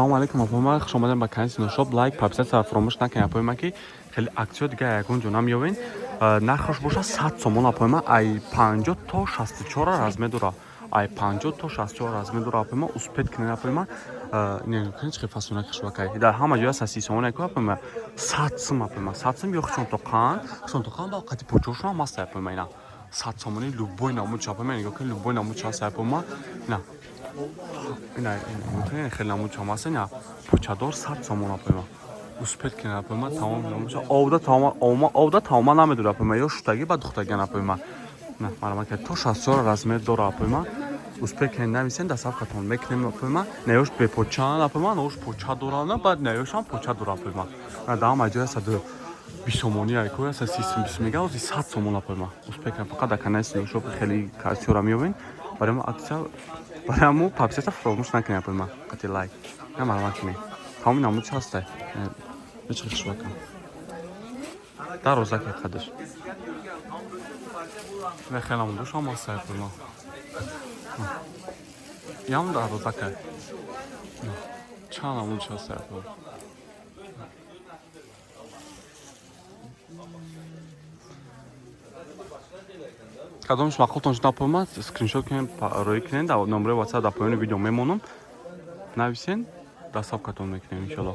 салом алейкум апома, хуш омадед ба канали Синошоп. Лайк, подписаться фаромӯш накунед апома, ки хеле аксиё дига ягон ҷо намёвен. Нархаш боша 100 сомон апома, ай 50 то 64 размер дора. Ай 50 то 64 размер дора апома, успет кинен апома. Не, конечно, фасона кашвакай. Да, ҳама ҷоя 130 сомон апома. 100 сом апома. 100 сом ё хчон ба қати почошон маста апома ина. 100 сомони любой намуд апома, нигоҳ кунед любой намуд част апома. Ина این خیلی نمود شما هستن یا پوچادور 100 سومون اپیما успет کنه اپیما تمام نموشه آودا تمام نمیدونه اپیما یا شتگی با دختگی اپیما نه مرا که تو 64 размер داره اپیما успет کنه نمیسن در صف کتون میکنیم اپیما نیوش به پوچان اپیما نیوش پوچا داره نه بعد نیوش هم پوچا داره اپیما نه دام اجازه سد 20 сомони айко аса 30 мега ози 100 сомон апома успет کنه فقط در کانال سینوشوپ خیلی کارسیورا میوین برای ما اکثر برامو پاپستا فروموش نکنی اپیما قطعی لایک نه معلومات کنی تمامی نمود هسته هیچ خیش بکن در روزه که خودش نه خیلی نمود شما هسته اپیما یام در روزه که چند نمود هسته اپیما کدامش مقالتون شد اپیما اسکرینشات کنیم روی کنین در نمره واتساپ در پایان ویدیو میمونم نویسین در صفحتون میکنیم انشالله